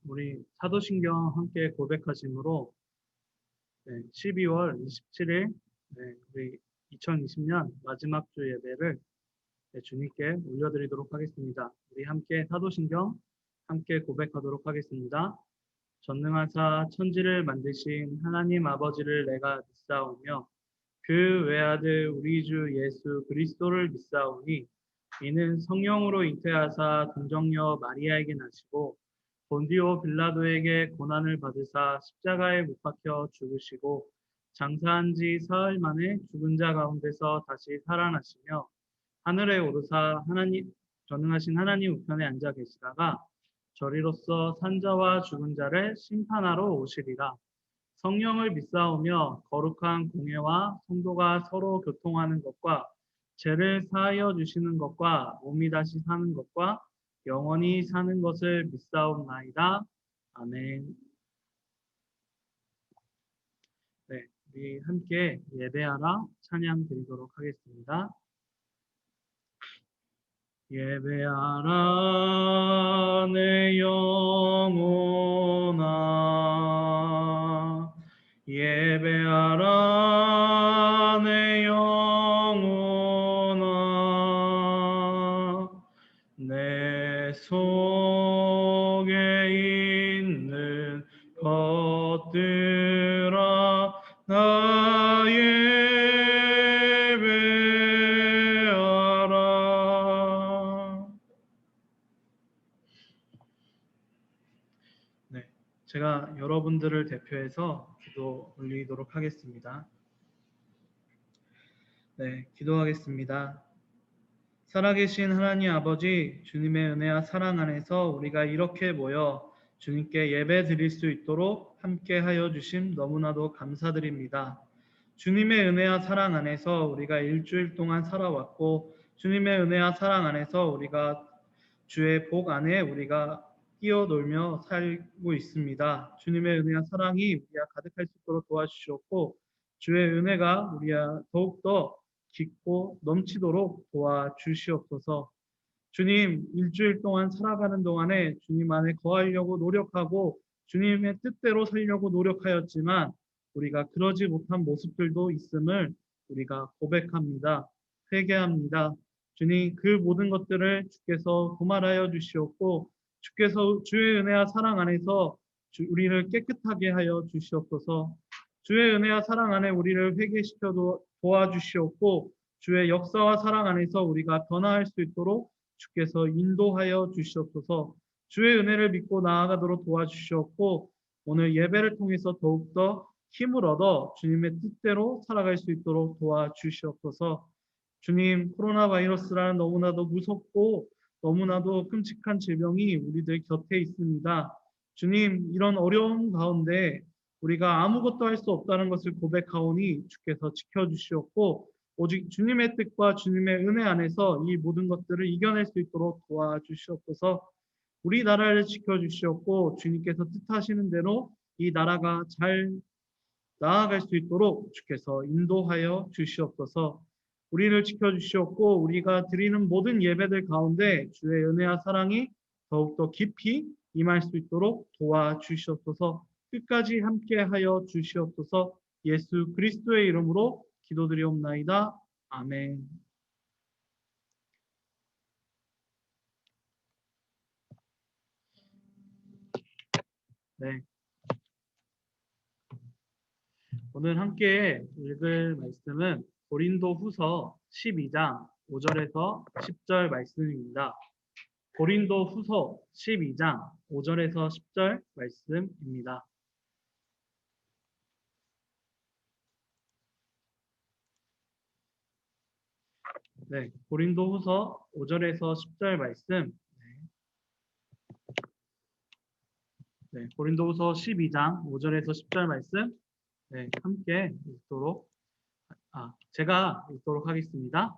우리 사도신경 함께 고백하심으로 12월 27일 우리 2020년 마지막 주 예배를 주님께 올려드리도록 하겠습니다. 우리 함께 사도신경 함께 고백하도록 하겠습니다. 전능하사 천지를 만드신 하나님 아버지를 내가 믿사오며 그 외아들 우리 주 예수 그리스도를 믿사오니 이는 성령으로 잉태하사 동정녀 마리아에게 나시고 본디오 빌라도에게 고난을 받으사 십자가에 못 박혀 죽으시고 장사한 지 사흘 만에 죽은 자 가운데서 다시 살아나시며 하늘에 오르사 전능하신 하나님 우편에 앉아 계시다가 저리로서 산자와 죽은 자를 심판하러 오시리라. 성령을 믿사오며 거룩한 공예와 성도가 서로 교통하는 것과 죄를 사하여 주시는 것과 몸이 다시 사는 것과 영원히 사는 것을 믿사옵나이다. 아멘. 네, 우리 함께 예배하라 찬양 드리도록 하겠습니다. 예배하라 내 영혼아, 예배하라 내 영혼아, 내 속에 있는 것들아 나 예배하라. 네, 제가 여러분들을 대표해서 기도 올리도록 하겠습니다. 네, 기도하겠습니다. 살아계신 하나님 아버지, 주님의 은혜와 사랑 안에서 우리가 이렇게 모여 주님께 예배 드릴 수 있도록 함께 하여 주심 너무나도 감사드립니다. 주님의 은혜와 사랑 안에서 우리가 일주일 동안 살아왔고 주님의 은혜와 사랑 안에서 우리가 주의 복 안에 우리가 뛰어놀며 살고 있습니다. 주님의 은혜와 사랑이 우리가 가득할 수 있도록 도와주시옵고 주의 은혜가 우리가 더욱더 깊고 넘치도록 도와주시옵소서. 주님, 일주일 동안 살아가는 동안에 주님 안에 거하려고 노력하고 주님의 뜻대로 살려고 노력하였지만 우리가 그러지 못한 모습들도 있음을 우리가 고백합니다. 회개합니다. 주님, 그 모든 것들을 주께서 도말하여 주시옵고 주께서 주의 은혜와 사랑 안에서 우리를 깨끗하게 하여 주시옵소서. 주의 은혜와 사랑 안에 우리를 회개시켜 도와주시옵고 주의 역사와 사랑 안에서 우리가 변화할 수 있도록 주께서 인도하여 주시옵소서. 주의 은혜를 믿고 나아가도록 도와주시옵고 오늘 예배를 통해서 더욱더 힘을 얻어 주님의 뜻대로 살아갈 수 있도록 도와주시옵소서. 주님, 코로나 바이러스라는 너무나도 무섭고 너무나도 끔찍한 질병이 우리들 곁에 있습니다. 주님, 이런 어려운 가운데 우리가 아무것도 할 수 없다는 것을 고백하오니 주께서 지켜주시옵고 오직 주님의 뜻과 주님의 은혜 안에서 이 모든 것들을 이겨낼 수 있도록 도와주시옵소서. 우리나라를 지켜주시옵고 주님께서 뜻하시는 대로 이 나라가 잘 나아갈 수 있도록 주께서 인도하여 주시옵소서. 우리를 지켜주시옵고 우리가 드리는 모든 예배들 가운데 주의 은혜와 사랑이 더욱더 깊이 임할 수 있도록 도와주시옵소서. 끝까지 함께하여 주시옵소서. 예수 그리스도의 이름으로 기도드리옵나이다. 아멘. 네. 오늘 함께 읽을 말씀은 고린도후서 12장 5절에서 10절 말씀입니다. 고린도후서 12장 5절에서 10절 말씀입니다. 네, 고린도후서 5절에서 10절 말씀. 네, 고린도후서 12장 5절에서 10절 말씀. 네, 함께 제가 읽도록 하겠습니다.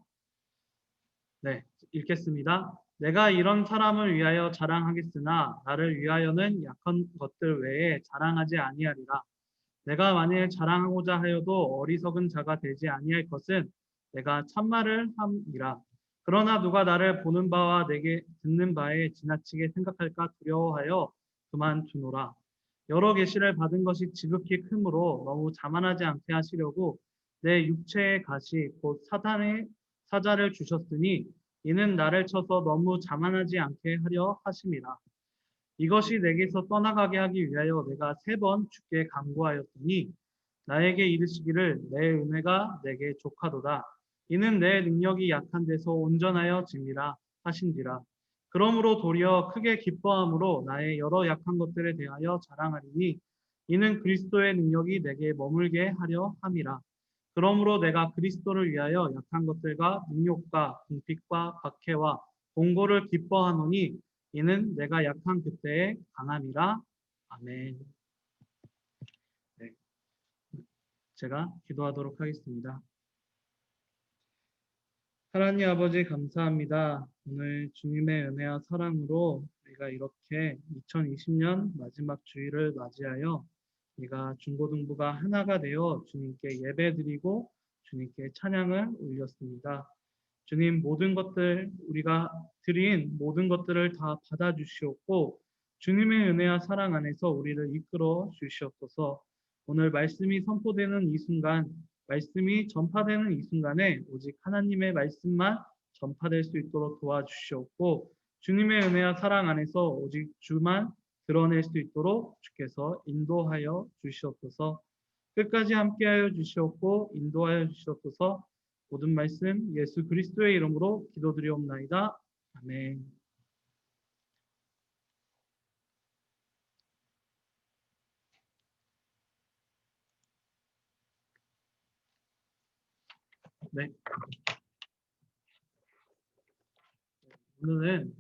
네, 읽겠습니다. 내가 이런 사람을 위하여 자랑하겠으나 나를 위하여는 약한 것들 외에 자랑하지 아니하리라. 내가 만일 자랑하고자 하여도 어리석은 자가 되지 아니할 것은 내가 참말을 함이라. 그러나 누가 나를 보는 바와 내게 듣는 바에 지나치게 생각할까 두려워하여 그만 두노라. 여러 계시를 받은 것이 지극히 크므로 너무 자만하지 않게 하시려고 내 육체의 가시 곧 사탄의 사자를 주셨으니 이는 나를 쳐서 너무 자만하지 않게 하려 하심이라. 이것이 내게서 떠나가게 하기 위하여 내가 3번 주께 간구하였더니 나에게 이르시기를 내 은혜가 내게 족하도다. 이는 내 능력이 약한 데서 온전하여 짐이라 하신지라. 그러므로 도리어 크게 기뻐함으로 나의 여러 약한 것들에 대하여 자랑하리니 이는 그리스도의 능력이 내게 머물게 하려 함이라. 그러므로 내가 그리스도를 위하여 약한 것들과 능욕과 궁핍과 박해와 공고를 기뻐하노니 이는 내가 약한 그때의 강함이라. 아멘. 네, 제가 기도하도록 하겠습니다. 하나님 아버지 감사합니다. 오늘 주님의 은혜와 사랑으로 우리가 이렇게 2020년 마지막 주일을 맞이하여 우리가 중고등부가 하나가 되어 주님께 예배드리고 주님께 찬양을 올렸습니다. 주님 모든 것들 우리가 드린 모든 것들을 다 받아주시옵고 주님의 은혜와 사랑 안에서 우리를 이끌어 주시옵소서. 오늘 말씀이 선포되는 이 순간 말씀이 전파되는 이 순간에 오직 하나님의 말씀만 전파될 수 있도록 도와주시옵고 주님의 은혜와 사랑 안에서 오직 주만 드러낼 수 있도록 주께서 인도하여 주시옵소서. 끝까지 함께하여 주시옵고 인도하여 주시옵소서. 모든 말씀 예수 그리스도의 이름으로 기도드리옵나이다. 아멘. 네. 오늘은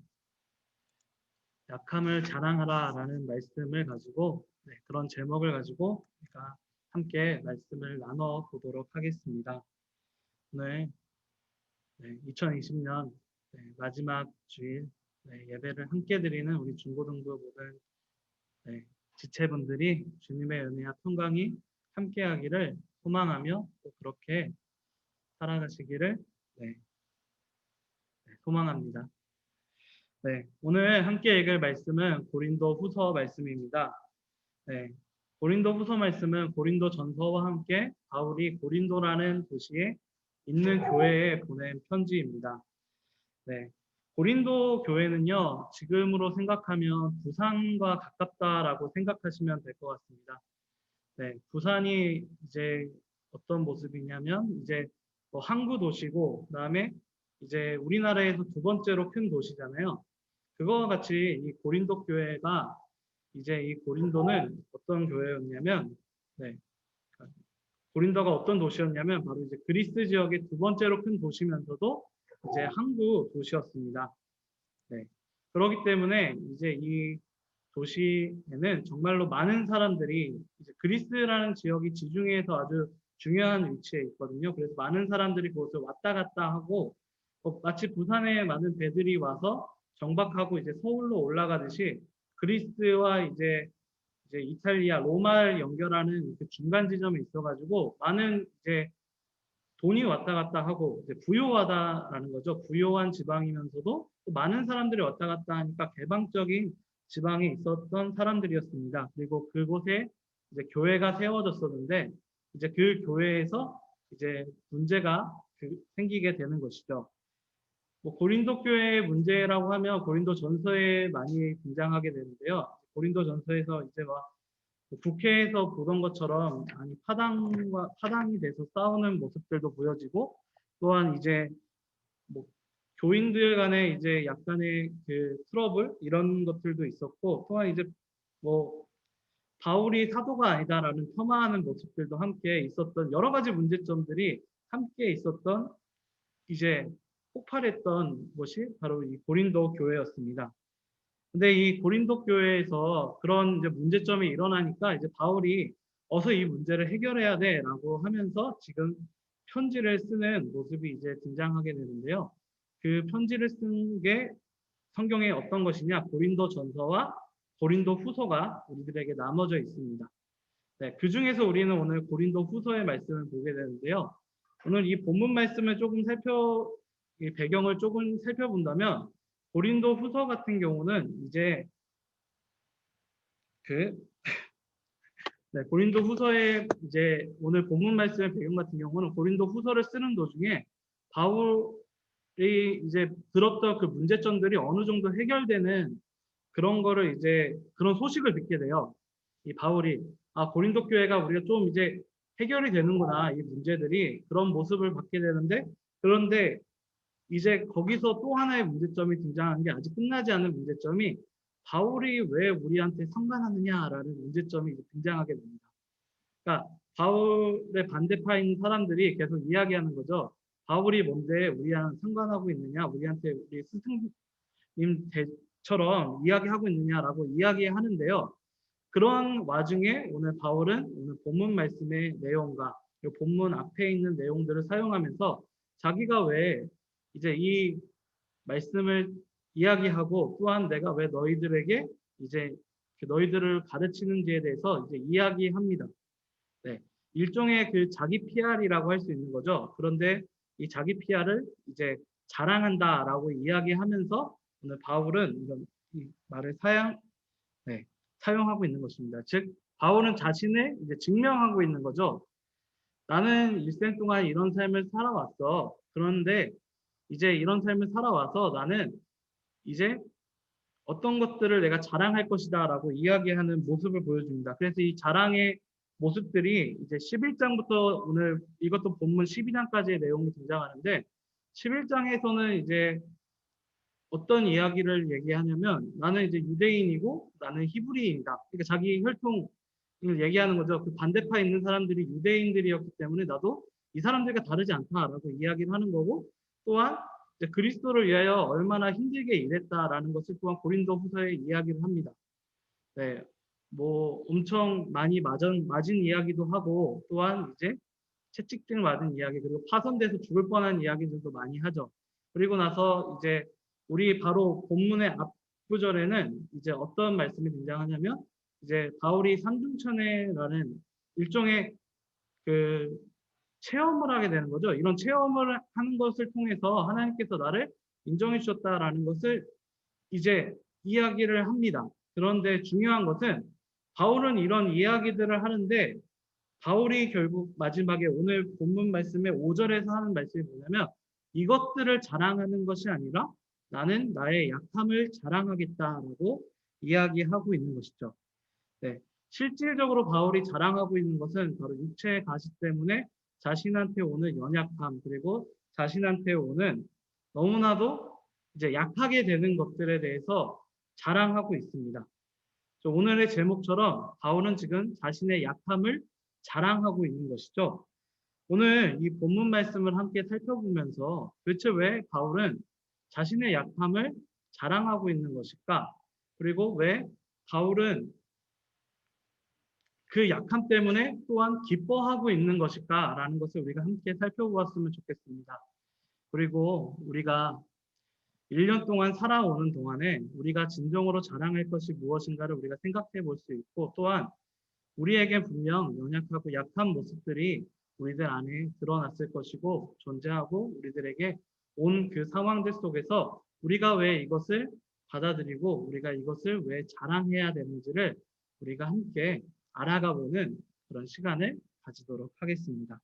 약함을 자랑하라라는 말씀을 가지고 그런 제목을 가지고 우리가 함께 말씀을 나눠 보도록 하겠습니다. 오늘 2020년 마지막 주일 예배를 함께 드리는 우리 중고등부 모든 지체분들이 주님의 은혜와 평강이 함께하기를 소망하며 또 그렇게 살아가시기를 소망합니다. 오늘 함께 읽을 말씀은 고린도 후서 말씀입니다. 고린도 후서 말씀은 고린도 전서와 함께 바울이 고린도라는 도시에 있는 교회에 보낸 편지입니다. 고린도 교회는요, 지금으로 생각하면 부산과 가깝다라고 생각하시면 될 것 같습니다. 부산이 이제 어떤 모습이냐면 이제 항구 도시고 그다음에 이제 우리나라에서 2번째로 큰 도시잖아요. 그거와 같이 이 고린도 교회가 이제 이 고린도는 어떤 교회였냐면 고린도가 어떤 도시였냐면 바로 이제 그리스 지역의 2번째로 큰 도시면서도 이제 항구 도시였습니다. 그렇기 때문에 이제 이 도시에는 정말로 많은 사람들이 이제 그리스라는 지역이 지중해에서 아주 중요한 위치에 있거든요. 그래서 많은 사람들이 그곳을 왔다 갔다 하고 마치 부산에 많은 배들이 와서 정박하고 이제 서울로 올라가듯이 그리스와 이제 이탈리아 로마를 연결하는 그 중간 지점에 있어가지고 많은 이제 돈이 왔다 갔다 하고 이제 부요하다라는 거죠. 부요한 지방이면서도 또 많은 사람들이 왔다 갔다 하니까 개방적인 지방에 있었던 사람들이었습니다. 그리고 그곳에 이제 교회가 세워졌었는데 이제 그 교회에서 이제 문제가 생기게 되는 것이죠. 고린도 교회의 문제라고 하면 고린도 전서에 많이 등장하게 되는데요. 고린도 전서에서 이제 막 국회에서 보던 것처럼 아니 파당이 돼서 싸우는 모습들도 보여지고 또한 이제 뭐 교인들 간에 이제 약간의 그 트러블 이런 것들도 있었고 또한 이제 뭐 바울이 사도가 아니다라는 폄하하는 모습들도 함께 있었던 여러 가지 문제점들이 함께 있었던 이제 폭발했던 것이 바로 이 고린도 교회였습니다. 근데 이 고린도 교회에서 그런 이제 문제점이 일어나니까 이제 바울이 어서 이 문제를 해결해야 돼라고 하면서 지금 편지를 쓰는 모습이 이제 등장하게 되는데요. 그 편지를 쓴 게 성경에 어떤 것이냐? 고린도 전서와 고린도 후서가 우리들에게 나눠져 있습니다. 그 중에서 우리는 오늘 고린도 후서의 말씀을 보게 되는데요. 오늘 이 본문 말씀을 조금 이 배경을 조금 살펴본다면 고린도 후서 같은 경우는 이제 그 네, 고린도 후서에 이제 오늘 본문 말씀의 배경 같은 경우는 고린도 후서를 쓰는 도중에 바울이 이제 들었던 그 문제점들이 어느 정도 해결되는 그런 거를 이제 그런 소식을 듣게 돼요. 이 바울이 고린도 교회가 우리가 좀 이제 해결이 되는구나 이 문제들이 그런 모습을 받게 되는데 그런데 이제 거기서 또 하나의 문제점이 등장하는 게 아직 끝나지 않은 문제점이 바울이 왜 우리한테 상관하느냐라는 문제점이 등장하게 됩니다. 그러니까 바울의 반대파인 사람들이 계속 이야기하는 거죠. 바울이 뭔데 우리랑 상관하고 있느냐, 우리한테 우리 스승님 처럼 이야기하고 있느냐라고 이야기하는데요. 그런 와중에 오늘 바울은 오늘 본문 말씀의 내용과 이 본문 앞에 있는 내용들을 사용하면서 자기가 왜 이제 이 말씀을 이야기하고 또한 내가 왜 너희들에게 이제 너희들을 가르치는지에 대해서 이제 이야기합니다. 네. 일종의 그 자기 PR이라고 할 수 있는 거죠. 그런데 이 자기 PR을 이제 자랑한다라고 이야기하면서 오늘 바울은 이런 이 말을 네, 사용하고 있는 것입니다. 즉, 바울은 자신을 이제 증명하고 있는 거죠. 나는 일생 동안 이런 삶을 살아왔어. 그런데 이제 이런 삶을 살아와서 나는 이제 어떤 것들을 내가 자랑할 것이다라고 이야기하는 모습을 보여줍니다. 그래서 이 자랑의 모습들이 이제 11장부터 오늘 이것도 본문 12장까지의 내용이 등장하는데 11장에서는 이제 어떤 이야기를 얘기하냐면 나는 이제 유대인이고 나는 히브리인이다. 그러니까 자기 혈통을 얘기하는 거죠. 그 반대파에 있는 사람들이 유대인들이었기 때문에 나도 이 사람들과 다르지 않다라고 이야기를 하는 거고 또한 이제 그리스도를 위하여 얼마나 힘들게 일했다라는 것을 또한 고린도 후서에 이야기를 합니다. 네, 뭐 엄청 많이 맞은 이야기도 하고 또한 이제 채찍질 맞은 이야기 그리고 파손돼서 죽을 뻔한 이야기들도 많이 하죠. 그리고 나서 이제 우리 바로 본문의 앞구절에는 이제 어떤 말씀이 등장하냐면 이제 바울이 삼중천외라는 일종의 그 체험을 하게 되는 거죠. 이런 체험을 하는 것을 통해서 하나님께서 나를 인정해 주셨다라는 것을 이제 이야기를 합니다. 그런데 중요한 것은 바울은 이런 이야기들을 하는데 바울이 결국 마지막에 오늘 본문 말씀의 5절에서 하는 말씀이 뭐냐면 이것들을 자랑하는 것이 아니라 나는 나의 약함을 자랑하겠다라고 이야기하고 있는 것이죠. 네. 실질적으로 바울이 자랑하고 있는 것은 바로 육체의 가시 때문에 자신한테 오는 연약함 그리고 자신한테 오는 너무나도 이제 약하게 되는 것들에 대해서 자랑하고 있습니다. 오늘의 제목처럼 바울은 지금 자신의 약함을 자랑하고 있는 것이죠. 오늘 이 본문 말씀을 함께 살펴보면서 도대체 왜 바울은 자신의 약함을 자랑하고 있는 것일까? 그리고 왜 바울은 그 약함 때문에 또한 기뻐하고 있는 것일까라는 것을 우리가 함께 살펴보았으면 좋겠습니다. 그리고 우리가 1년 동안 살아오는 동안에 우리가 진정으로 자랑할 것이 무엇인가를 우리가 생각해 볼 수 있고 또한 우리에게 분명 연약하고 약한 모습들이 우리들 안에 드러났을 것이고 존재하고 우리들에게 온 그 상황들 속에서 우리가 왜 이것을 받아들이고 우리가 이것을 왜 자랑해야 되는지를 우리가 함께 알아가 보는 그런 시간을 가지도록 하겠습니다.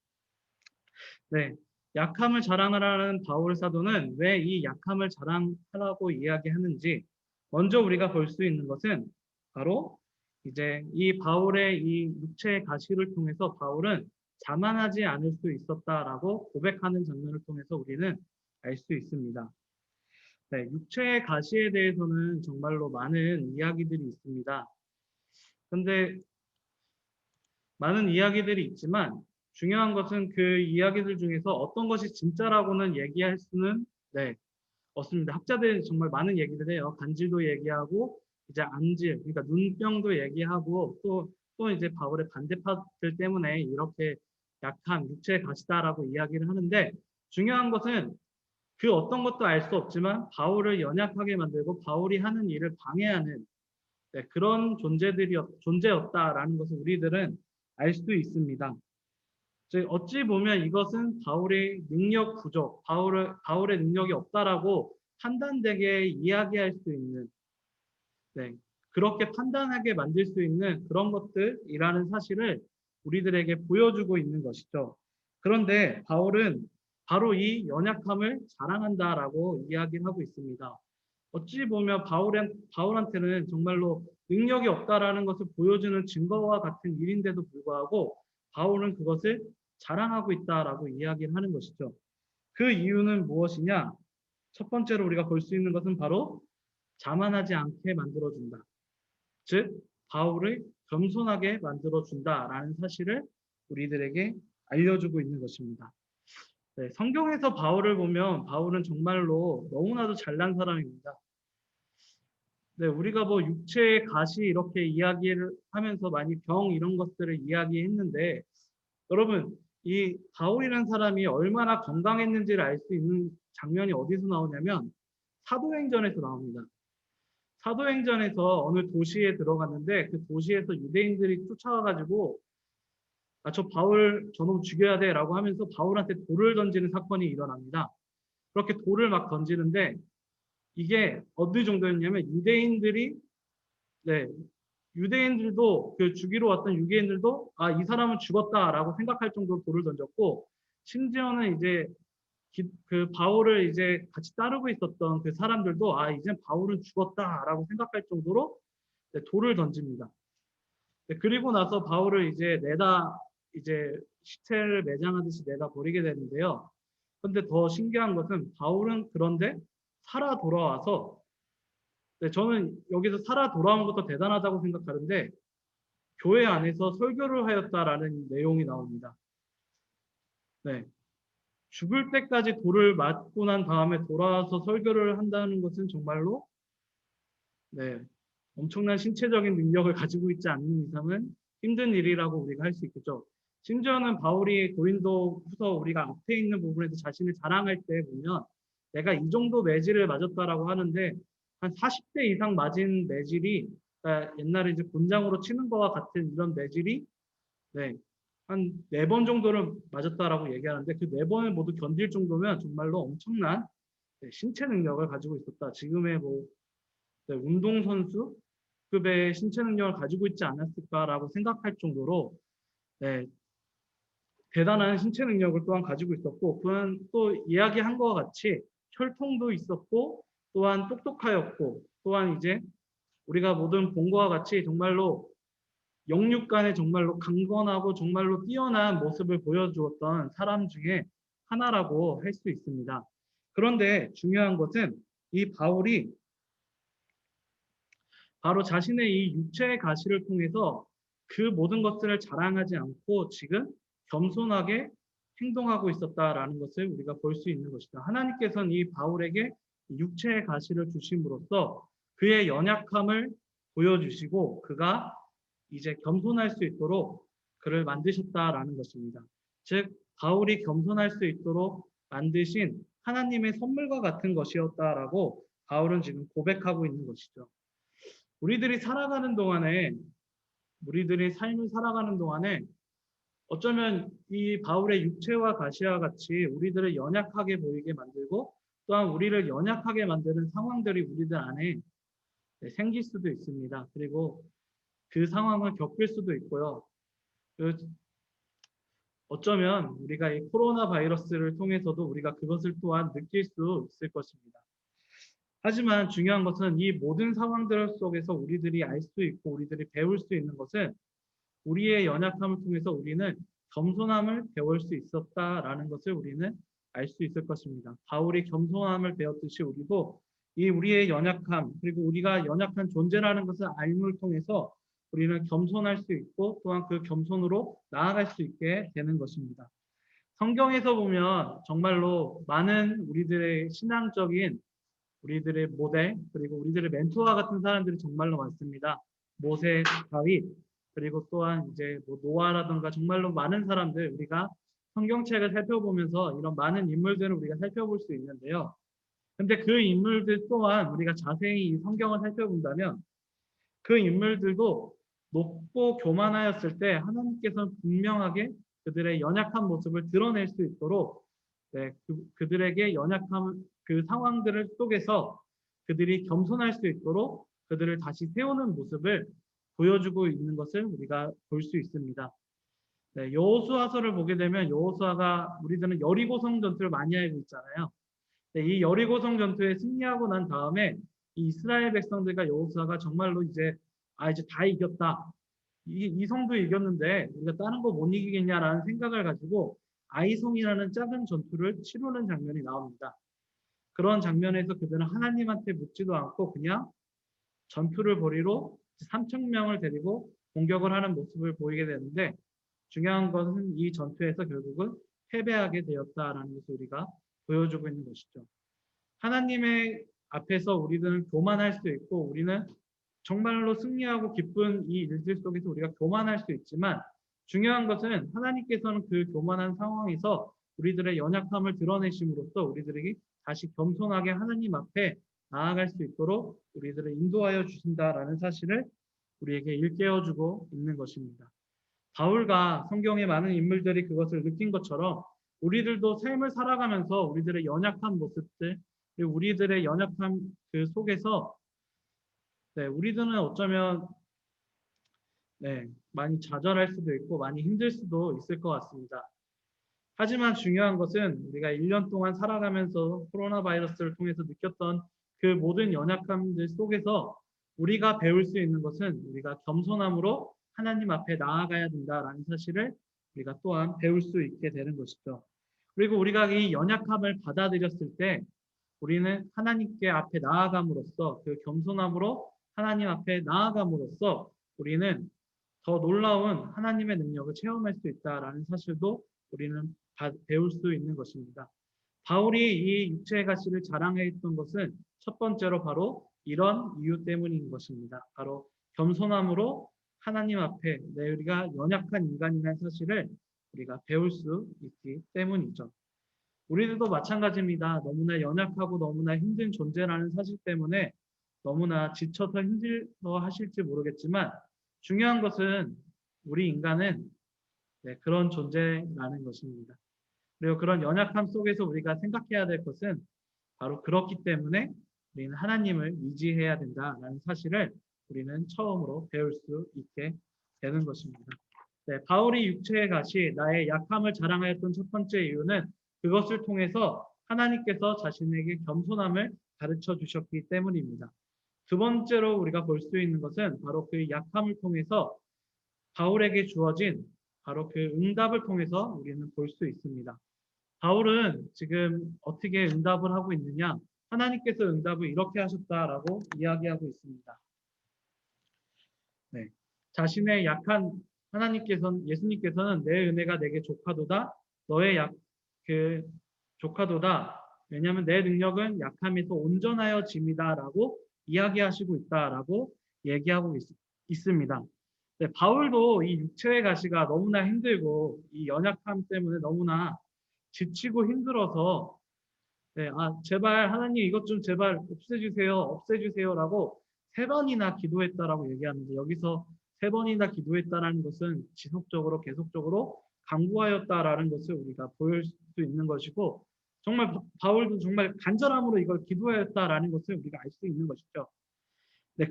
네, 약함을 자랑하라는 바울 사도는 왜 이 약함을 자랑하라고 이야기하는지 먼저 우리가 볼 수 있는 것은 바로 이제 이 바울의 이 육체의 가시를 통해서 바울은 자만하지 않을 수 있었다라고 고백하는 장면을 통해서 우리는 알 수 있습니다. 네, 육체의 가시에 대해서는 정말로 많은 이야기들이 있습니다. 그런데 많은 이야기들이 있지만 중요한 것은 그 이야기들 중에서 어떤 것이 진짜라고는 얘기할 수는 없습니다. 학자들이 정말 많은 얘기를 해요. 간질도 얘기하고 이제 암질, 그러니까 눈병도 얘기하고 또 이제 바울의 반대파들 때문에 이렇게 약한 육체의 가시다라고 이야기를 하는데 중요한 것은 그 어떤 것도 알 수 없지만 바울을 연약하게 만들고 바울이 하는 일을 방해하는 그런 존재였다라는 것을 우리들은 알 수 있습니다. 즉 어찌 보면 이것은 바울의 능력 부족, 바울의 능력이 없다라고 판단되게 이야기할 수 있는 그렇게 판단하게 만들 수 있는 그런 것들이라는 사실을 우리들에게 보여주고 있는 것이죠. 그런데 바울은 바로 이 연약함을 자랑한다라고 이야기를 하고 있습니다. 어찌 보면 바울한테는 정말로 능력이 없다라는 것을 보여주는 증거와 같은 일인데도 불구하고 바울은 그것을 자랑하고 있다라고 이야기를 하는 것이죠. 그 이유는 무엇이냐? 첫 번째로 우리가 볼 수 있는 것은 바로 자만하지 않게 만들어준다. 즉, 바울을 겸손하게 만들어준다라는 사실을 우리들에게 알려주고 있는 것입니다. 네, 성경에서 바울을 보면 바울은 정말로 너무나도 잘난 사람입니다. 네, 우리가 뭐 육체의 가시 이렇게 이야기를 하면서 많이 병 이런 것들을 이야기했는데 여러분 이 바울이라는 사람이 얼마나 건강했는지를 알 수 있는 장면이 어디서 나오냐면 사도행전에서 나옵니다. 사도행전에서 어느 도시에 들어갔는데 그 도시에서 유대인들이 쫓아와가지고 저 바울 저놈 죽여야 돼라고 하면서 바울한테 돌을 던지는 사건이 일어납니다. 그렇게 돌을 막 던지는데 이게 어느 정도였냐면 네, 유대인들도 그 죽이러 왔던 유대인들도 이 사람은 죽었다라고 생각할 정도로 돌을 던졌고 심지어는 이제 그 바울을 이제 같이 따르고 있었던 그 사람들도 이제 바울은 죽었다라고 생각할 정도로 네, 돌을 던집니다. 네, 그리고 나서 바울을 이제 시체를 매장하듯이 내다 버리게 되는데요. 근데 더 신기한 것은 바울은 그런데 살아 돌아와서 네, 저는 여기서 살아 돌아온 것도 대단하다고 생각하는데 교회 안에서 설교를 하였다라는 내용이 나옵니다. 네, 죽을 때까지 돌을 맞고 난 다음에 돌아와서 설교를 한다는 것은 정말로 네, 엄청난 신체적인 능력을 가지고 있지 않는 이상은 힘든 일이라고 우리가 할 수 있겠죠. 심지어는 바울이 고린도 후서 우리가 앞에 있는 부분에서 자신을 자랑할 때 보면 내가 이 정도 매질을 맞았다라고 하는데 한 40대 이상 맞은 매질이 그러니까 옛날에 이제 곤장으로 치는 거와 같은 이런 매질이 네, 한 4번 정도를 맞았다라고 얘기하는데 그 4번을 모두 견딜 정도면 정말로 엄청난 네, 신체 능력을 가지고 있었다. 지금의 뭐 네, 운동선수급의 신체 능력을 가지고 있지 않았을까라고 생각할 정도로 네, 대단한 신체 능력을 또한 가지고 있었고 그는 또 이야기한 것과 같이 혈통도 있었고 또한 똑똑하였고 또한 이제 우리가 모든 본 것과 같이 정말로 영육간에 정말로 강건하고 정말로 뛰어난 모습을 보여주었던 사람 중에 하나라고 할 수 있습니다. 그런데 중요한 것은 이 바울이 바로 자신의 이 육체의 가시를 통해서 그 모든 것들을 자랑하지 않고 지금 겸손하게 행동하고 있었다라는 것을 우리가 볼 수 있는 것이다. 하나님께서는 이 바울에게 육체의 가시를 주심으로써 그의 연약함을 보여주시고 그가 이제 겸손할 수 있도록 그를 만드셨다라는 것입니다. 즉 바울이 겸손할 수 있도록 만드신 하나님의 선물과 같은 것이었다라고 바울은 지금 고백하고 있는 것이죠. 우리들이 살아가는 동안에 우리들의 삶을 살아가는 동안에 어쩌면 이 바울의 육체와 가시와 같이 우리들을 연약하게 보이게 만들고 또한 우리를 연약하게 만드는 상황들이 우리들 안에 생길 수도 있습니다. 그리고 그 상황을 겪을 수도 있고요. 어쩌면 우리가 이 코로나 바이러스를 통해서도 우리가 그것을 또한 느낄 수 있을 것입니다. 하지만 중요한 것은 이 모든 상황들 속에서 우리들이 알 수 있고 우리들이 배울 수 있는 것은 우리의 연약함을 통해서 우리는 겸손함을 배울 수 있었다라는 것을 우리는 알 수 있을 것입니다. 바울이 겸손함을 배웠듯이 우리도 이 우리의 연약함 그리고 우리가 연약한 존재라는 것을 알림을 통해서 우리는 겸손할 수 있고 또한 그 겸손으로 나아갈 수 있게 되는 것입니다. 성경에서 보면 정말로 많은 우리들의 신앙적인 우리들의 모델 그리고 우리들의 멘토와 같은 사람들이 정말로 많습니다. 모세, 다윗 그리고 또한 이제 뭐 노아라든가 정말로 많은 사람들 우리가 성경책을 살펴보면서 이런 많은 인물들을 우리가 살펴볼 수 있는데요. 근데 그 인물들 또한 우리가 자세히 이 성경을 살펴본다면 그 인물들도 높고 교만하였을 때 하나님께서는 분명하게 그들의 연약한 모습을 드러낼 수 있도록 네, 그들에게 연약한 그 상황들을 속에서 그들이 겸손할 수 있도록 그들을 다시 세우는 모습을 보여주고 있는 것을 우리가 볼 수 있습니다. 네, 여호수아서를 보게 되면 여호수아가 우리들은 여리고성 전투를 많이 알고 있잖아요. 네, 이 여리고성 전투에 승리하고 난 다음에 이 이스라엘 백성들과 여호수아가 정말로 이제 다 이겼다. 이 성도 이겼는데 우리가 다른 거 못 이기겠냐라는 생각을 가지고 아이송이라는 작은 전투를 치르는 장면이 나옵니다. 그런 장면에서 그들은 하나님한테 묻지도 않고 그냥 전투를 벌이러 3천 명을 데리고 공격을 하는 모습을 보이게 되는데 중요한 것은 이 전투에서 결국은 패배하게 되었다라는 것을 우리가 보여주고 있는 것이죠. 하나님의 앞에서 우리들은 교만할 수 있고 우리는 정말로 승리하고 기쁜 이 일들 속에서 우리가 교만할 수 있지만 중요한 것은 하나님께서는 그 교만한 상황에서 우리들의 연약함을 드러내심으로써 우리들에게 다시 겸손하게 하나님 앞에 나아갈 수 있도록 우리들을 인도하여 주신다라는 사실을 우리에게 일깨워주고 있는 것입니다. 바울과 성경의 많은 인물들이 그것을 느낀 것처럼 우리들도 삶을 살아가면서 우리들의 연약한 모습들, 그리고 우리들의 연약함 그 속에서 우리들은 어쩌면 많이 좌절할 수도 있고 많이 힘들 수도 있을 것 같습니다. 하지만 중요한 것은 우리가 1년 동안 살아가면서 코로나 바이러스를 통해서 느꼈던 그 모든 연약함들 속에서 우리가 배울 수 있는 것은 우리가 겸손함으로 하나님 앞에 나아가야 된다라는 사실을 우리가 또한 배울 수 있게 되는 것이죠. 그리고 우리가 이 연약함을 받아들였을 때 우리는 하나님께 앞에 나아감으로써 그 겸손함으로 하나님 앞에 나아감으로써 우리는 더 놀라운 하나님의 능력을 체험할 수 있다라는 사실도 우리는 배울 수 있는 것입니다. 바울이 이 육체의 가시를 자랑했던 것은 첫 번째로 바로 이런 이유 때문인 것입니다. 바로 겸손함으로 하나님 앞에 우리가 연약한 인간이라는 사실을 우리가 배울 수 있기 때문이죠. 우리들도 마찬가지입니다. 너무나 연약하고 너무나 힘든 존재라는 사실 때문에 너무나 지쳐서 힘들어 하실지 모르겠지만 중요한 것은 우리 인간은 그런 존재라는 것입니다. 그리고 그런 연약함 속에서 우리가 생각해야 될 것은 바로 그렇기 때문에 우리는 하나님을 의지해야 된다라는 사실을 우리는 처음으로 배울 수 있게 되는 것입니다. 바울이 육체에 가시 나의 약함을 자랑하였던 첫 번째 이유는 그것을 통해서 하나님께서 자신에게 겸손함을 가르쳐 주셨기 때문입니다. 두 번째로 우리가 볼 수 있는 것은 바로 그 약함을 통해서 바울에게 주어진 바로 그 응답을 통해서 우리는 볼 수 있습니다. 바울은 지금 어떻게 응답을 하고 있느냐? 하나님께서 응답을 이렇게 하셨다라고 이야기하고 있습니다. 자신의 약한 예수님께서는 내 은혜가 내게 족하도다. 너의 족하도다. 왜냐하면 내 능력은 약함에서 온전하여 짐이다라고 이야기하시고 있다라고 얘기하고 있습니다. 바울도 이 육체의 가시가 너무나 힘들고 이 연약함 때문에 너무나 지치고 힘들어서 제발 하나님 이것 좀 제발 없애주세요라고 3번이나 기도했다라고 얘기하는데 여기서 3번이나 기도했다라는 것은 지속적으로 계속적으로 간구하였다라는 것을 우리가 보일 수 있는 것이고 정말 바울도 정말 간절함으로 이걸 기도하였다라는 것을 우리가 알 수 있는 것이죠.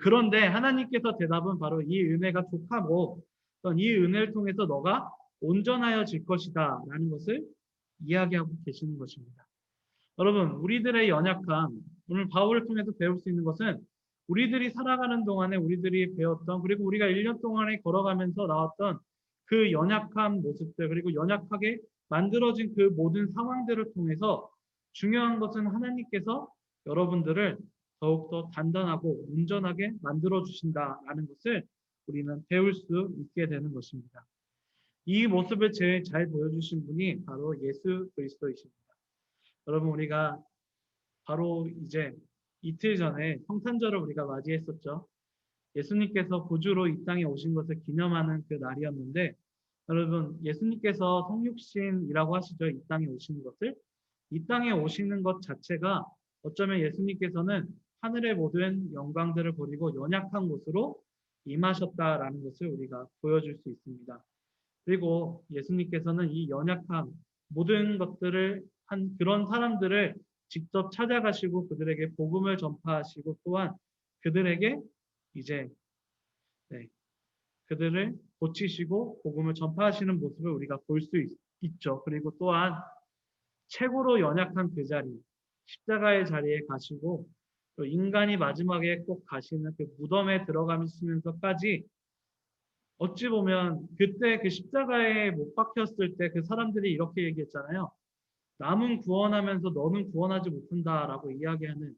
그런데 하나님께서 대답은 바로 이 은혜가 족하고 이 은혜를 통해서 너가 온전하여질 것이다 라는 것을 이야기하고 계시는 것입니다. 여러분 우리들의 연약함 오늘 바울을 통해서 배울 수 있는 것은 우리들이 살아가는 동안에 우리들이 배웠던 그리고 우리가 1년 동안에 걸어가면서 나왔던 그 연약한 모습들 그리고 연약하게 만들어진 그 모든 상황들을 통해서 중요한 것은 하나님께서 여러분들을 더욱더 단단하고 온전하게 만들어 주신다라는 것을 우리는 배울 수 있게 되는 것입니다. 이 모습을 제일 잘 보여주신 분이 바로 예수 그리스도이십니다. 여러분 우리가 바로 이제 이틀 전에 성탄절을 우리가 맞이했었죠. 예수님께서 구주로 이 땅에 오신 것을 기념하는 그 날이었는데 여러분 예수님께서 성육신이라고 하시죠. 이 땅에 오시는 것을 이 땅에 오시는 것 자체가 어쩌면 예수님께서는 하늘의 모든 영광들을 버리고 연약한 곳으로 임하셨다라는 것을 우리가 보여줄 수 있습니다. 그리고 예수님께서는 이 연약함 모든 것들을 한 그런 사람들을 직접 찾아가시고 그들에게 복음을 전파하시고 또한 그들에게 이제 네, 그들을 고치시고 복음을 전파하시는 모습을 우리가 볼 수 있죠. 그리고 또한 최고로 연약한 그 자리, 십자가의 자리에 가시고 또 인간이 마지막에 꼭 가시는 그 무덤에 들어가시면서까지 어찌 보면 그때 그 십자가에 못 박혔을 때 그 사람들이 이렇게 얘기했잖아요. 남은 구원하면서 너는 구원하지 못한다라고 이야기하는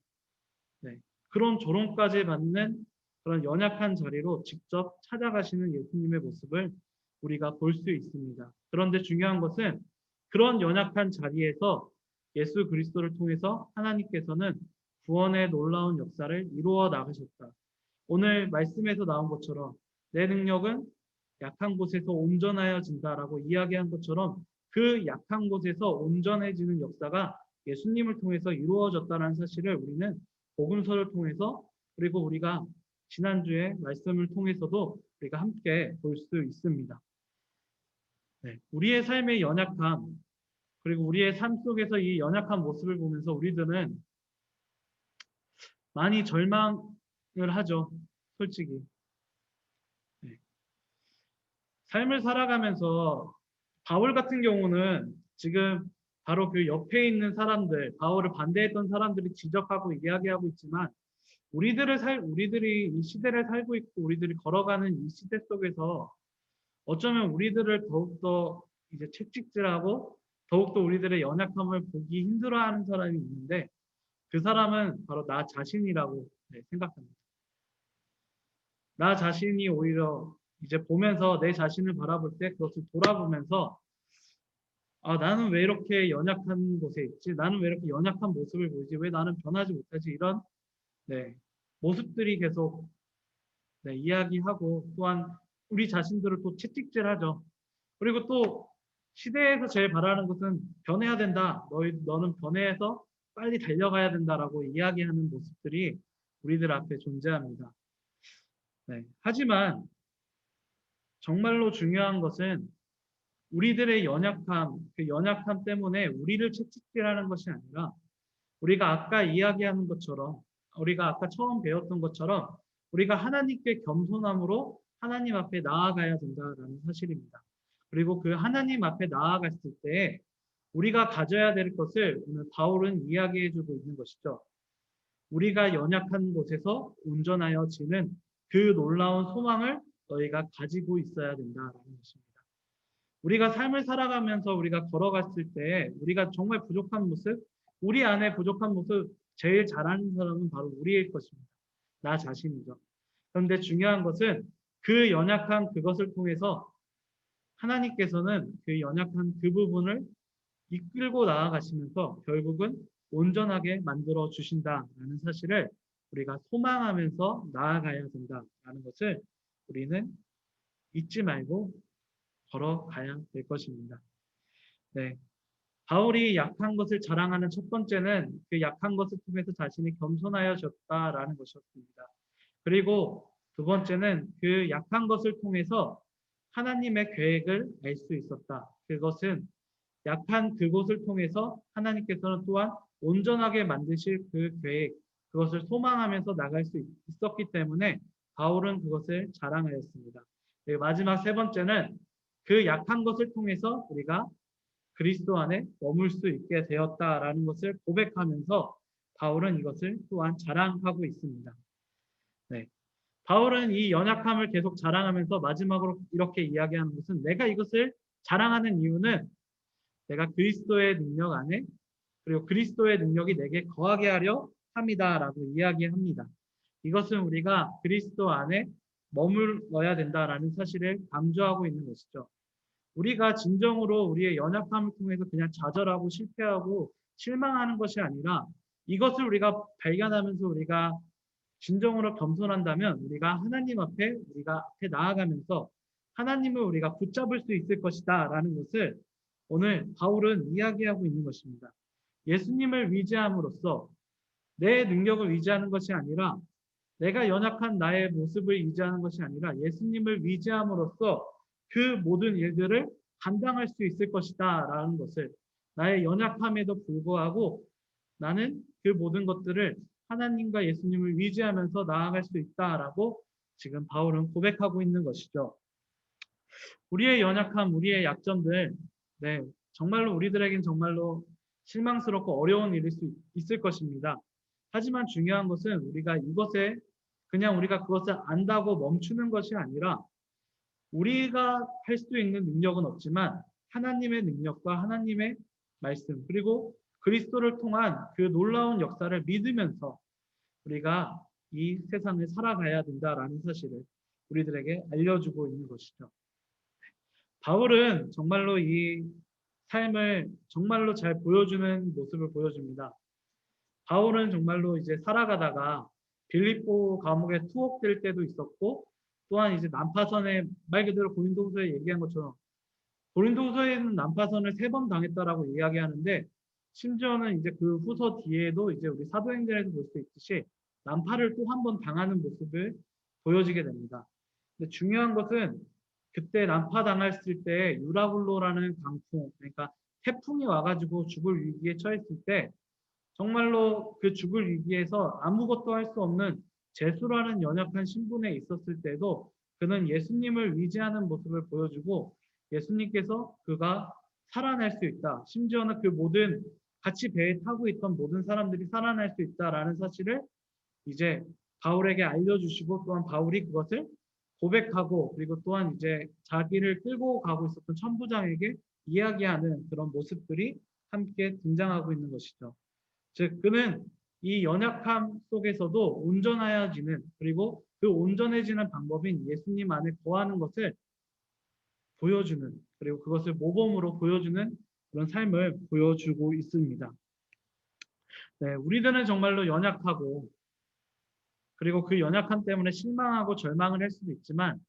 네, 그런 조롱까지 받는 그런 연약한 자리로 직접 찾아가시는 예수님의 모습을 우리가 볼 수 있습니다. 그런데 중요한 것은 그런 연약한 자리에서 예수 그리스도를 통해서 하나님께서는 구원의 놀라운 역사를 이루어 나가셨다. 오늘 말씀에서 나온 것처럼 내 능력은 약한 곳에서 온전하여진다라고 이야기한 것처럼 그 약한 곳에서 온전해지는 역사가 예수님을 통해서 이루어졌다는 사실을 우리는 복음서를 통해서 그리고 우리가 지난주에 말씀을 통해서도 우리가 함께 볼 수 있습니다. 네, 우리의 삶의 연약함 그리고 우리의 삶 속에서 이 연약한 모습을 보면서 우리들은 많이 절망을 하죠. 솔직히. 네. 삶을 살아가면서 바울 같은 경우는 지금 바로 그 옆에 있는 사람들, 바울을 반대했던 사람들이 지적하고 이야기하고 있지만 우리들이 이 시대를 살고 있고 우리들이 걸어가는 이 시대 속에서 어쩌면 우리들을 더욱더 이제 채찍질하고 더욱더 우리들의 연약함을 보기 힘들어하는 사람이 있는데 그 사람은 바로 나 자신이라고 생각합니다. 나 자신이 오히려 이제 보면서 내 자신을 바라볼 때 그것을 돌아보면서 아, 나는 왜 이렇게 연약한 곳에 있지? 나는 왜 이렇게 연약한 모습을 보이지? 왜 나는 변하지 못하지? 이런 네, 모습들이 계속 이야기하고 또한 우리 자신들을 또 채찍질하죠. 그리고 또 시대에서 제일 바라는 것은 변해야 된다. 너는 변해서 빨리 달려가야 된다라고 이야기하는 모습들이 우리들 앞에 존재합니다. 네, 하지만 정말로 중요한 것은 우리들의 연약함, 그 연약함 때문에 우리를 채찍질하는 것이 아니라 우리가 아까 이야기하는 것처럼 우리가 아까 처음 배웠던 것처럼 우리가 하나님께 겸손함으로 하나님 앞에 나아가야 된다는 사실입니다. 그리고 그 하나님 앞에 나아갔을 때 우리가 가져야 될 것을 오늘 바울은 이야기해주고 있는 것이죠. 우리가 연약한 곳에서 온전하여지는 그 놀라운 소망을 너희가 가지고 있어야 된다는 것입니다. 우리가 삶을 살아가면서 우리가 걸어갔을 때 우리가 정말 부족한 모습, 우리 안에 부족한 모습 제일 잘하는 사람은 바로 우리일 것입니다. 나 자신이죠. 그런데 중요한 것은 그 연약한 그것을 통해서 하나님께서는 그 연약한 그 부분을 이끌고 나아가시면서 결국은 온전하게 만들어 주신다라는 사실을 우리가 소망하면서 나아가야 된다라는 것을 우리는 잊지 말고 걸어가야 될 것입니다. 네. 바울이 약한 것을 자랑하는 첫 번째는 그 약한 것을 통해서 자신이 겸손하여졌다라는 것이었습니다. 그리고 두 번째는 그 약한 것을 통해서 하나님의 계획을 알 수 있었다. 그것은 약한 그곳을 통해서 하나님께서는 또한 온전하게 만드실 그 계획, 그것을 소망하면서 나갈 수 있었기 때문에 바울은 그것을 자랑하였습니다. 그리고 마지막 세 번째는 그 약한 것을 통해서 우리가 그리스도 안에 머물 수 있게 되었다라는 것을 고백하면서 바울은 이것을 또한 자랑하고 있습니다. 네. 바울은 이 연약함을 계속 자랑하면서 마지막으로 이렇게 이야기하는 것은 내가 이것을 자랑하는 이유는 내가 그리스도의 능력 안에 그리고 그리스도의 능력이 내게 거하게 하려 함이다라고 이야기합니다. 이것은 우리가 그리스도 안에 머물러야 된다라는 사실을 강조하고 있는 것이죠. 우리가 진정으로 우리의 연약함을 통해서 그냥 좌절하고 실패하고 실망하는 것이 아니라 이것을 우리가 발견하면서 우리가 진정으로 겸손한다면 우리가 앞에 나아가면서 하나님을 우리가 붙잡을 수 있을 것이다 라는 것을 오늘 바울은 이야기하고 있는 것입니다. 예수님을 위지함으로써 내 능력을 위지하는 것이 아니라 내가 연약한 나의 모습을 위지하는 것이 아니라 예수님을 위지함으로써 그 모든 일들을 감당할 수 있을 것이다 라는 것을 나의 연약함에도 불구하고 나는 그 모든 것들을 하나님과 예수님을 위지하면서 나아갈 수 있다라고 지금 바울은 고백하고 있는 것이죠. 우리의 연약함, 우리의 약점들, 네, 정말로 우리들에겐 정말로 실망스럽고 어려운 일일 수 있을 것입니다. 하지만 중요한 것은 우리가 이것에 그냥 우리가 그것을 안다고 멈추는 것이 아니라 우리가 할 수 있는 능력은 없지만 하나님의 능력과 하나님의 말씀 그리고 그리스도를 통한 그 놀라운 역사를 믿으면서 우리가 이 세상을 살아가야 된다라는 사실을 우리들에게 알려주고 있는 것이죠. 바울은 정말로 이 삶을 정말로 잘 보여주는 모습을 보여줍니다. 바울은 정말로 이제 살아가다가 빌립보 감옥에 투옥될 때도 있었고 또한 이제 난파선에 말 그대로 고린도후서에 얘기한 것처럼 고린도후서에는 난파선을 3번 당했다라고 이야기하는데 심지어는 이제 그 후서 뒤에도 이제 우리 사도행전에서 볼 수 있듯이 난파를 또 한 번 당하는 모습을 보여지게 됩니다. 근데 중요한 것은 그때 난파 당했을 때 유라굴로라는 강풍, 그러니까 태풍이 와가지고 죽을 위기에 처했을 때 정말로 그 죽을 위기에서 아무것도 할 수 없는 제수라는 연약한 신분에 있었을 때도 그는 예수님을 위지하는 모습을 보여주고 예수님께서 그가 살아날 수 있다. 심지어는 그 모든 같이 배에 타고 있던 모든 사람들이 살아날 수 있다라는 사실을 이제 바울에게 알려주시고 또한 바울이 그것을 고백하고 그리고 또한 이제 자기를 끌고 가고 있었던 천부장에게 이야기하는 그런 모습들이 함께 등장하고 있는 것이죠. 즉 그는 이 연약함 속에서도 온전하여지는 그리고 그 온전해지는 방법인 예수님 안에 거하는 것을 보여주는 그리고 그것을 모범으로 보여주는 그런 삶을 보여주고 있습니다. 네, 우리들은 정말로 연약하고 그리고 그 연약함 때문에 실망하고 절망을 할 수도 있지만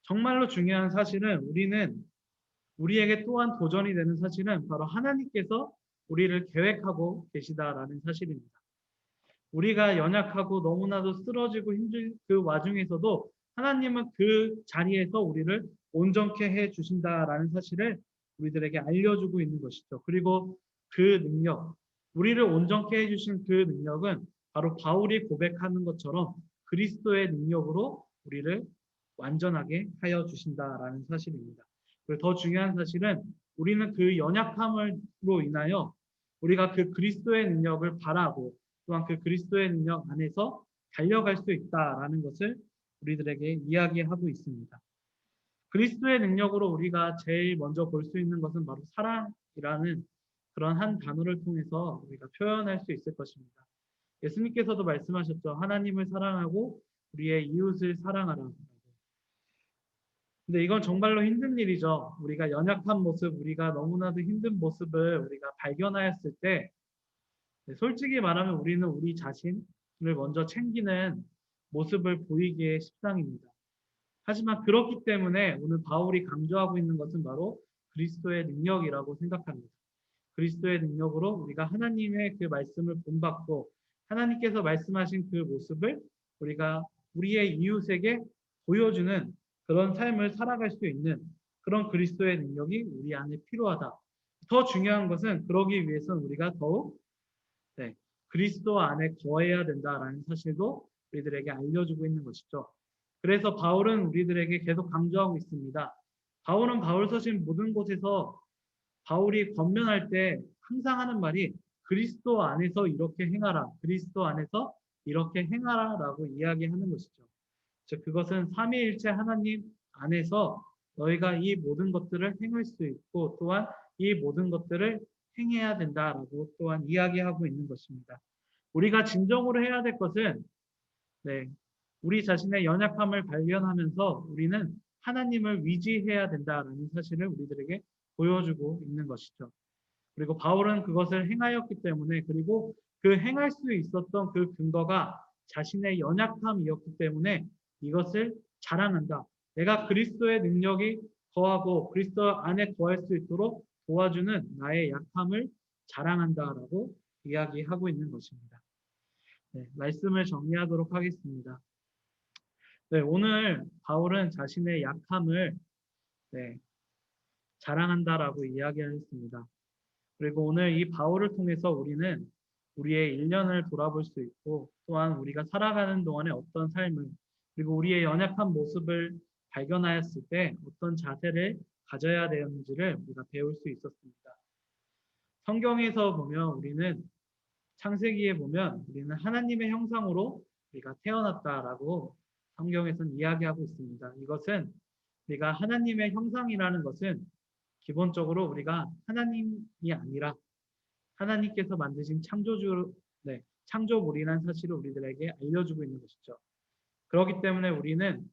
정말로 중요한 사실은 우리에게 또한 도전이 되는 사실은 바로 하나님께서 우리를 계획하고 계시다라는 사실입니다. 우리가 연약하고 너무나도 쓰러지고 힘들 그 와중에서도 하나님은 그 자리에서 우리를 온전케 해 주신다라는 사실을 우리들에게 알려주고 있는 것이죠. 그리고 그 능력, 우리를 온전케 해 주신 그 능력은 바로 바울이 고백하는 것처럼 그리스도의 능력으로 우리를 완전하게 하여 주신다라는 사실입니다. 그리고 더 중요한 사실은 우리는 그 연약함으로 인하여 우리가 그 그리스도의 능력을 바라고 또한 그 그리스도의 능력 안에서 달려갈 수 있다라는 것을 우리들에게 이야기하고 있습니다. 그리스도의 능력으로 우리가 제일 먼저 볼 수 있는 것은 바로 사랑이라는 그런 한 단어를 통해서 우리가 표현할 수 있을 것입니다. 예수님께서도 말씀하셨죠. 하나님을 사랑하고 우리의 이웃을 사랑하라. 근데 이건 정말로 힘든 일이죠. 우리가 연약한 모습, 우리가 너무나도 힘든 모습을 우리가 발견하였을 때 솔직히 말하면 우리는 우리 자신을 먼저 챙기는 모습을 보이기에 십상입니다. 하지만 그렇기 때문에 오늘 바울이 강조하고 있는 것은 바로 그리스도의 능력이라고 생각합니다. 그리스도의 능력으로 우리가 하나님의 그 말씀을 본받고 하나님께서 말씀하신 그 모습을 우리가 우리의 이웃에게 보여주는 그런 삶을 살아갈 수 있는 그런 그리스도의 능력이 우리 안에 필요하다. 더 중요한 것은 그러기 위해서는 우리가 더욱 그리스도 안에 거해야 된다라는 사실도 우리들에게 알려주고 있는 것이죠. 그래서 바울은 우리들에게 계속 강조하고 있습니다. 바울은 바울서신 모든 곳에서 바울이 권면할 때 항상 하는 말이 그리스도 안에서 이렇게 행하라. 그리스도 안에서 이렇게 행하라라고 이야기하는 것이죠. 즉 그것은 삼위일체 하나님 안에서 너희가 이 모든 것들을 행할 수 있고 또한 이 모든 것들을 행해야 된다라고 또한 이야기하고 있는 것입니다. 우리가 진정으로 해야 될 것은 우리 자신의 연약함을 발견하면서 우리는 하나님을 위지해야 된다라는 사실을 우리들에게 보여주고 있는 것이죠. 그리고 바울은 그것을 행하였기 때문에 그리고 그 행할 수 있었던 그 근거가 자신의 연약함이었기 때문에 이것을 자랑한다. 내가 그리스도의 능력이 거하고 그리스도 안에 거할 수 있도록 도와주는 나의 약함을 자랑한다라고 이야기하고 있는 것입니다. 말씀을 정리하도록 하겠습니다. 오늘 바울은 자신의 약함을 자랑한다라고 이야기했습니다. 그리고 오늘 이 바울을 통해서 우리는 우리의 일년을 돌아볼 수 있고 또한 우리가 살아가는 동안에 어떤 삶을 그리고 우리의 연약한 모습을 발견하였을 때 어떤 자세를 가져야 되는지를 우리가 배울 수 있었습니다. 성경에서 보면 우리는 창세기에 보면 우리는 하나님의 형상으로 우리가 태어났다라고 성경에서는 이야기하고 있습니다. 이것은 우리가 하나님의 형상이라는 것은 기본적으로 우리가 하나님이 아니라 하나님께서 만드신 창조물이라는 사실을 우리들에게 알려주고 있는 것이죠. 그렇기 때문에 우리는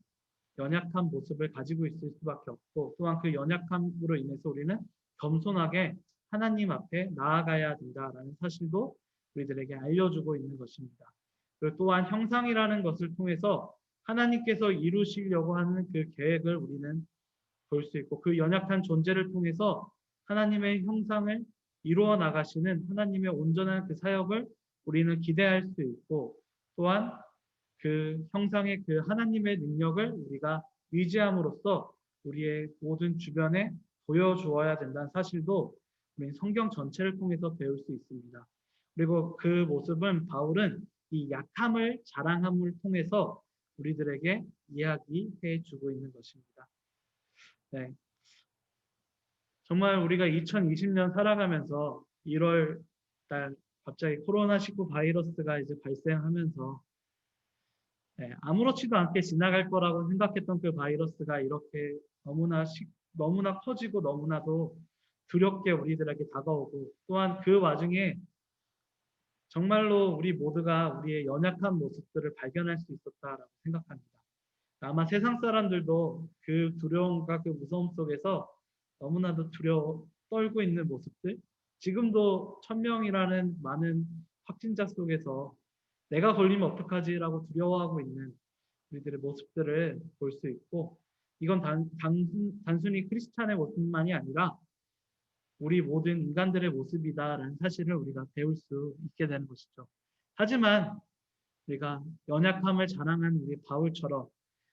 연약한 모습을 가지고 있을 수밖에 없고 또한 그 연약함으로 인해서 우리는 겸손하게 하나님 앞에 나아가야 된다라는 사실도 우리들에게 알려주고 있는 것입니다. 그리고 또한 형상이라는 것을 통해서 하나님께서 이루시려고 하는 그 계획을 우리는 볼 수 있고 그 연약한 존재를 통해서 하나님의 형상을 이루어 나가시는 하나님의 온전한 그 사역을 우리는 기대할 수 있고 또한 그 형상의 그 하나님의 능력을 우리가 의지함으로써 우리의 모든 주변에 보여주어야 된다는 사실도 우리 성경 전체를 통해서 배울 수 있습니다. 그리고 그 모습은 바울은 이 약함을 자랑함을 통해서 우리들에게 이야기해 주고 있는 것입니다. 네. 정말 우리가 2020년 살아가면서 1월 달 갑자기 코로나19 바이러스가 이제 발생하면서 아무렇지도 않게 지나갈 거라고 생각했던 그 바이러스가 이렇게 너무나 커지고 너무나도 두렵게 우리들에게 다가오고 또한 그 와중에 정말로 우리 모두가 우리의 연약한 모습들을 발견할 수 있었다라고 생각합니다. 아마 세상 사람들도 그 두려움과 그 무서움 속에서 너무나도 떨고 있는 모습들, 지금도 1000명이라는 많은 확진자 속에서 내가 걸리면 어떡하지라고 두려워하고 있는 우리들의 모습들을 볼 수 있고 이건 단순히 크리스찬의 모습만이 아니라 우리 모든 인간들의 모습이다라는 사실을 우리가 배울 수 있게 되는 것이죠. 하지만 우리가 연약함을 자랑한 우리 바울처럼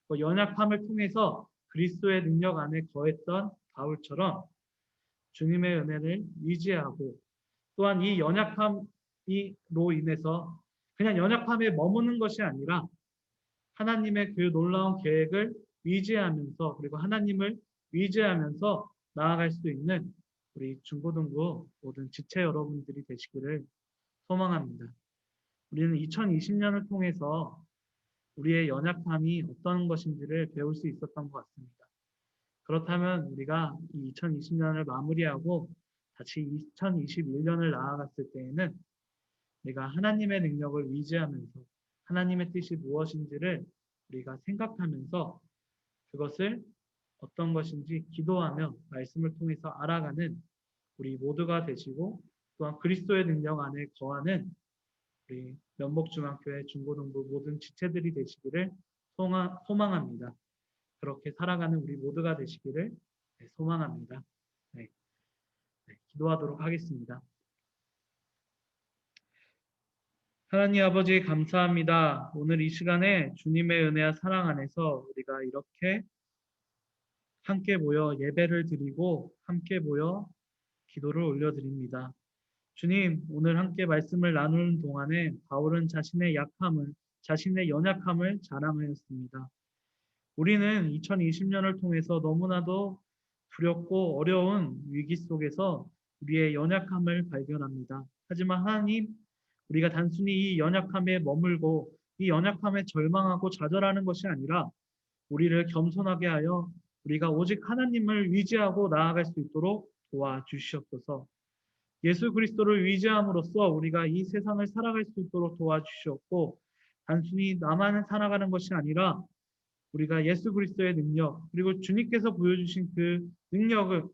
그 연약함을 통해서 그리스도의 능력 안에 거했던 바울처럼 주님의 은혜를 의지하고 또한 이 연약함으로 인해서 그냥 연약함에 머무는 것이 아니라 하나님의 그 놀라운 계획을 의지하면서 그리고 하나님을 의지하면서 나아갈 수 있는 우리 중고등부 모든 지체 여러분들이 되시기를 소망합니다. 우리는 2020년을 통해서 우리의 연약함이 어떤 것인지를 배울 수 있었던 것 같습니다. 그렇다면 우리가 이 2020년을 마무리하고 다시 2021년을 나아갔을 때에는 우리가 하나님의 능력을 의지하면서 하나님의 뜻이 무엇인지를 우리가 생각하면서 그것을 어떤 것인지 기도하며 말씀을 통해서 알아가는 우리 모두가 되시고 또한 그리스도의 능력 안에 거하는 우리 면목중앙교회 중고등부 모든 지체들이 되시기를 소망합니다. 그렇게 살아가는 우리 모두가 되시기를 소망합니다. 네, 기도하도록 하겠습니다. 하나님 아버지 감사합니다. 오늘 이 시간에 주님의 은혜와 사랑 안에서 우리가 이렇게 함께 모여 예배를 드리고 함께 모여 기도를 올려드립니다. 주님, 오늘 함께 말씀을 나누는 동안에 바울은 자신의 연약함을 자랑하였습니다. 우리는 2020년을 통해서 너무나도 두렵고 어려운 위기 속에서 우리의 연약함을 발견합니다. 하지만 하나님, 우리가 단순히 이 연약함에 머물고 이 연약함에 절망하고 좌절하는 것이 아니라 우리를 겸손하게 하여 우리가 오직 하나님을 의지하고 나아갈 수 있도록 도와주시옵소서. 예수 그리스도를 의지함으로써 우리가 이 세상을 살아갈 수 있도록 도와주시옵고 단순히 나만 살아가는 것이 아니라 우리가 예수 그리스도의 능력 그리고 주님께서 보여주신 그 능력을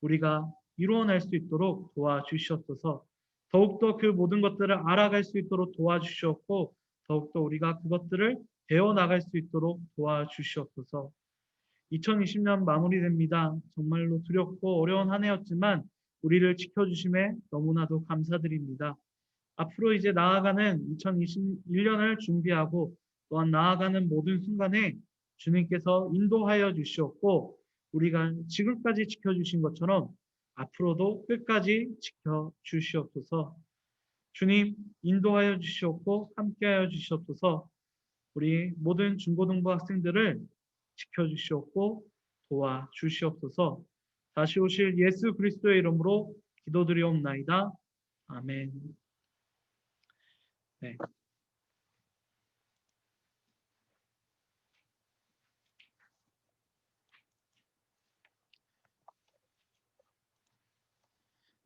우리가 이루어낼 수 있도록 도와주시옵소서. 더욱더 그 모든 것들을 알아갈 수 있도록 도와주시옵고 더욱더 우리가 그것들을 배워나갈 수 있도록 도와주시옵소서. 2020년 마무리됩니다. 정말로 두렵고 어려운 한 해였지만 우리를 지켜주심에 너무나도 감사드립니다. 앞으로 이제 나아가는 2021년을 준비하고 또한 나아가는 모든 순간에 주님께서 인도하여 주시옵고 우리가 지금까지 지켜주신 것처럼 앞으로도 끝까지 지켜주시옵소서. 주님 인도하여 주시옵고 함께하여 주시옵소서. 우리 모든 중고등부 학생들을 지켜주시옵고 도와주시옵소서. 다시 오실 예수 그리스도의 이름으로 기도드리옵나이다. 아멘. 네.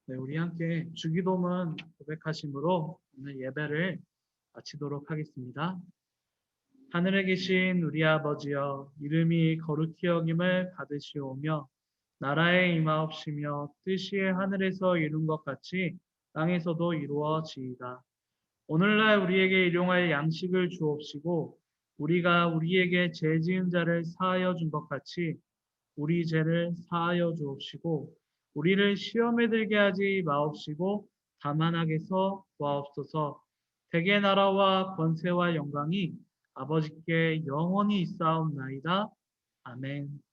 네, 우리 함께 주기도문 고백하심으로 오늘 예배를 마치도록 하겠습니다. 하늘에 계신 우리 아버지여, 이름이 거룩히 여김을 받으시오며 나라에 임하옵시며 뜻이 하늘에서 이룬 것 같이 땅에서도 이루어지이다. 오늘날 우리에게 일용할 양식을 주옵시고 우리가 우리에게 죄 지은 자를 사하여 준 것 같이 우리 죄를 사하여 주옵시고 우리를 시험에 들게 하지 마옵시고 다만 악에서 구하옵소서. 대개 나라와 권세와 영광이 아버지께 영원히 있사옵나이다. 아멘.